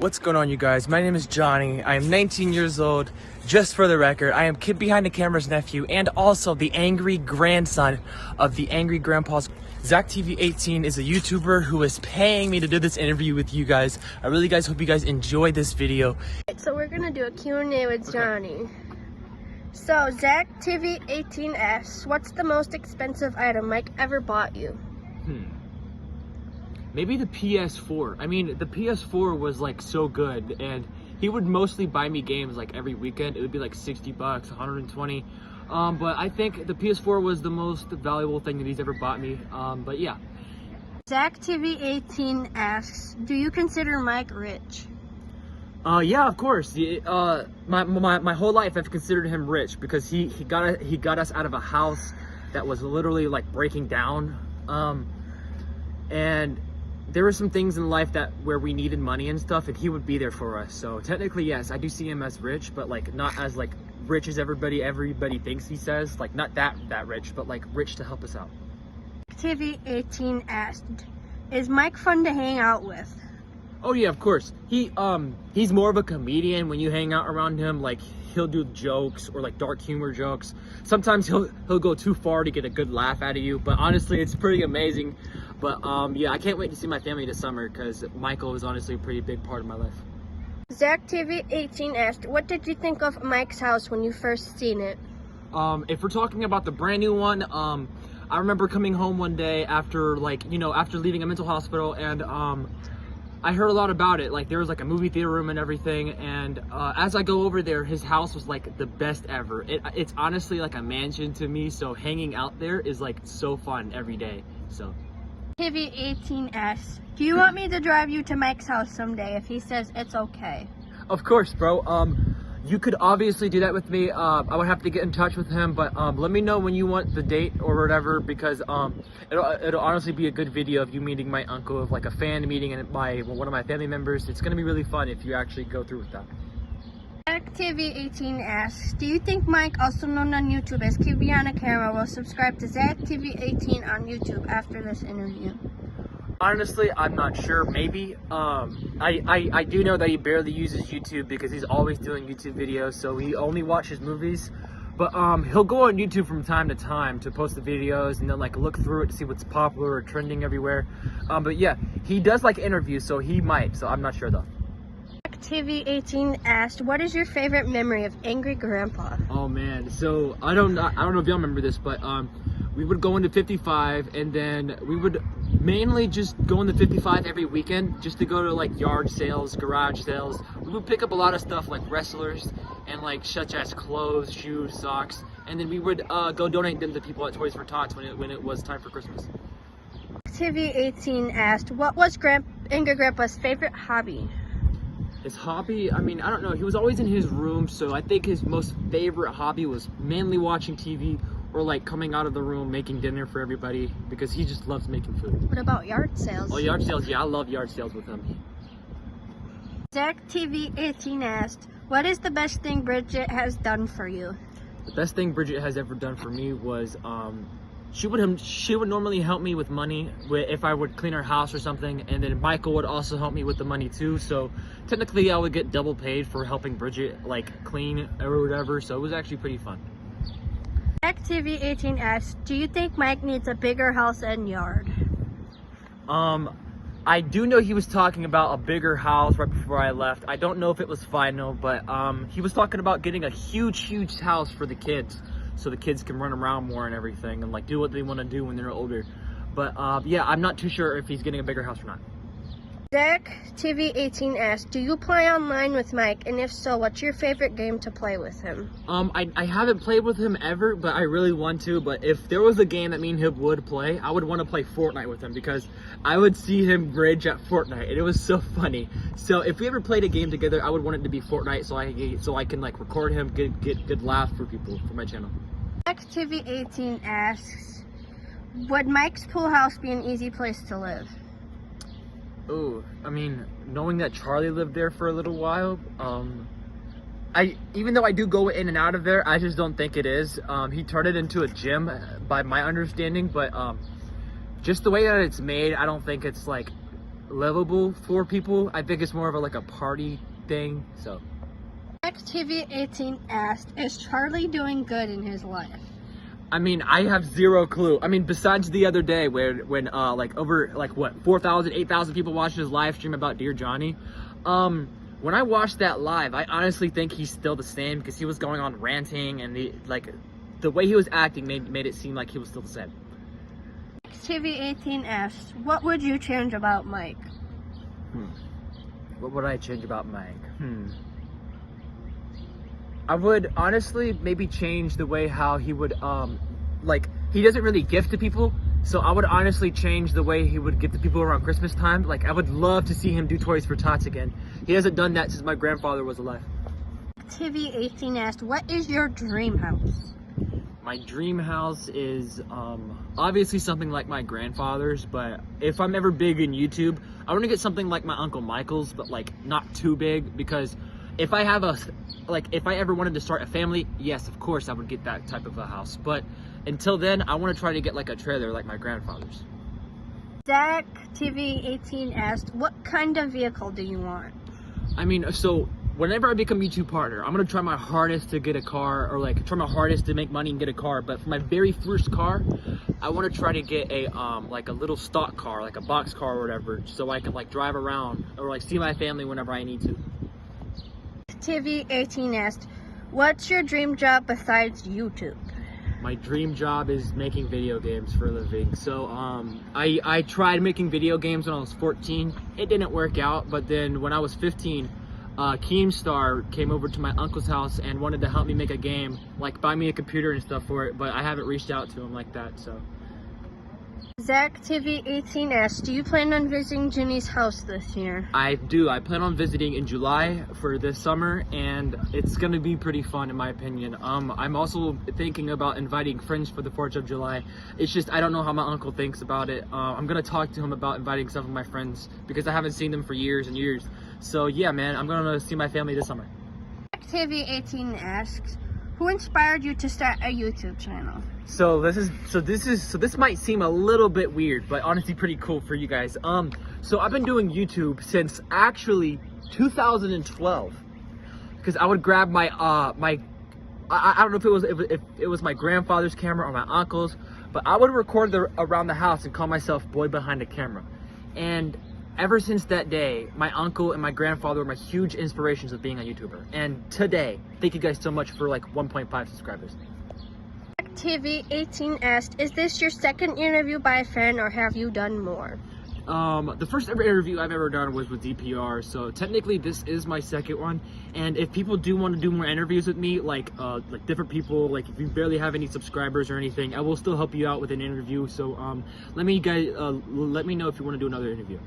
What's going on, you guys? My name is Johnny. I am 19 years old. Just for the record, I am Kid Behind the Camera's nephew and also the angry grandson of the angry grandpa's. ZachTV18 is a YouTuber who is paying me to do this interview with you guys. I really hope you guys enjoy this video. So we're gonna do a Q&A with Johnny. So ZachTV18 asks, what's the most expensive item Mike ever bought you? Maybe the PS4. I mean, the PS4 was like so good, and he would mostly buy me games like every weekend. It would be like 60 bucks, 120. But I think the PS4 was the most valuable thing that he's ever bought me. But yeah. ZachTV18 asks, do you consider Mike rich? Yeah, of course. My whole life I've considered him rich because he got us out of a house that was literally like breaking down. And there were some things in life where we needed money and stuff, and he would be there for us. So technically, yes, I do see him as rich, but like not as like rich as everybody thinks he says. Like not that rich, but like rich to help us out. TV18 asked, is Mike fun to hang out with? Oh yeah, of course. He's more of a comedian. When you hang out around him, like he'll do jokes or like dark humor jokes. Sometimes he'll go too far to get a good laugh out of you, but honestly it's pretty amazing. But yeah, I can't wait to see my family this summer because Michael is honestly a pretty big part of my life. ZachTV18 asked, what did you think of Mike's house when you first seen it? If we're talking about the brand new one, I remember coming home one day after after leaving a mental hospital, and I heard a lot about it. Like there was like a movie theater room and everything, and as I go over there, his house was like the best ever. It's honestly like a mansion to me, so hanging out there is like so fun every day. So TV18 asks, do you want me to drive you to Mike's house someday if he says it's okay? of course, bro. You could obviously do that with me. I would have to get in touch with him, but let me know when you want the date or whatever, because it'll honestly be a good video of you meeting my uncle, of like a fan meeting and one of my family members. It's gonna be really fun if you actually go through with that. ZachTV18 asks, do you think Mike, also known on YouTube as Kidbehindacamera, will subscribe to ZachTV18 on YouTube after this interview? Honestly, I'm not sure. Maybe. I do know that he barely uses YouTube because he's always doing YouTube videos, so he only watches movies. But he'll go on YouTube from time to time to post the videos and then like look through it to see what's popular or trending everywhere. But yeah, he does like interviews, so he might. So I'm not sure though. TV18 asked, what is your favorite memory of Angry Grandpa? Oh man, so I don't know if y'all remember this, but we would go into 55, and then we would mainly just go into 55 every weekend just to go to like yard sales, garage sales. We would pick up a lot of stuff like wrestlers and like such as clothes, shoes, socks, and then we would go donate them to people at Toys for Tots when it was time for Christmas. TV18 asked, what was Angry Grandpa's favorite hobby? His hobby, I mean, I don't know. He was always in his room, so I think his most favorite hobby was mainly watching TV or like coming out of the room, making dinner for everybody, because he just loves making food. What about yard sales? Oh, yard sales, yeah, I love yard sales with him. ZachTV18 asked, what is the best thing Bridget has done for you? The best thing Bridget has ever done for me was, she would normally help me with money if I would clean her house or something, and then Michael would also help me with the money too. So technically I would get double paid for helping Bridget like clean or whatever, so it was actually pretty fun. ZachTV18 asks, do you think Mike needs a bigger house and yard? I do know he was talking about a bigger house right before I left. I don't know if it was final, but he was talking about getting a huge house for the kids, so the kids can run around more and everything and like do what they want to do when they're older. But yeah, I'm not too sure if he's getting a bigger house or not. ZachTV18 asked, do you play online with Mike, and if so, what's your favorite game to play with him? I haven't played with him ever, but I really want to. But if there was a game that me and him would play, I would want to play Fortnite with him, because I would see him rage at Fortnite and it was so funny. So if we ever played a game together, I would want it to be Fortnite, so I can like record him, get good laughs for people for my channel. ZachTV18 asks, would Mike's pool house be an easy place to live? Oh, I mean, knowing that Charlie lived there for a little while, even though I do go in and out of there, I just don't think it is. He turned it into a gym by my understanding, but just the way that it's made, I don't think it's like livable for people. I think it's more of a, like a party thing. So TV18 asked, is Charlie doing good in his life? I mean, I have zero clue. I mean, besides the other day when like over like what 4,000, 8,000 people watched his live stream about Dear Johnny. When I watched that live, I honestly think he's still the same because he was going on ranting and the way he was acting made it seem like he was still the same. TV18 asked, what would you change about Mike? What would I change about Mike? I would honestly maybe change the way how he would, like, he doesn't really gift to people. So I would honestly change the way he would give to people around Christmas time. Like, I would love to see him do Toys for Tots again. He hasn't done that since my grandfather was alive. TV18 asked, what is your dream house? My dream house is obviously something like my grandfather's, but if I'm ever big in YouTube, I want to get something like my Uncle Michael's, but like not too big, because if I have if I ever wanted to start a family, yes, of course I would get that type of a house. But until then, I want to try to get like a trailer like my grandfather's. Zach TV18 asked, what kind of vehicle do you want? I mean, so whenever I become YouTube partner, I'm gonna try my hardest to get a car, or like try my hardest to make money and get a car. But for my very first car, I want to try to get a like a little stock car, like a box car or whatever, so I can like drive around or like see my family whenever I need to. TV18 asked, what's your dream job besides YouTube? My dream job is making video games for a living. So I tried making video games when I was 14. It didn't work out, but then when I was 15, Keemstar came over to my uncle's house and wanted to help me make a game, like buy me a computer and stuff for it, but I haven't reached out to him like that, so. Zach TV18 asked, do you plan on visiting Ginny's house this year? I do. I plan on visiting in July for this summer, and it's going to be pretty fun in my opinion. I'm also thinking about inviting friends for the 4th of July. It's just I don't know how my uncle thinks about it. I'm going to talk to him about inviting some of my friends because I haven't seen them for years and years. So yeah, man, I'm going to see my family this summer. TV18 asks, who inspired you to start a YouTube channel? So this might seem a little bit weird, but honestly pretty cool for you guys. So I've been doing YouTube since actually 2012, because I would grab my I don't know if it was my grandfather's camera or my uncle's, but I would record around the house and call myself Boy Behind the Camera. And ever since that day, my uncle and my grandfather were my huge inspirations of being a YouTuber. And today, thank you guys so much for like 1.5 subscribers. TV18 asked, is this your second interview by a fan or have you done more? The first ever interview I've ever done was with DPR, so technically this is my second one. And if people do want to do more interviews with me, like different people, like if you barely have any subscribers or anything, I will still help you out with an interview. So let me know if you want to do another interview.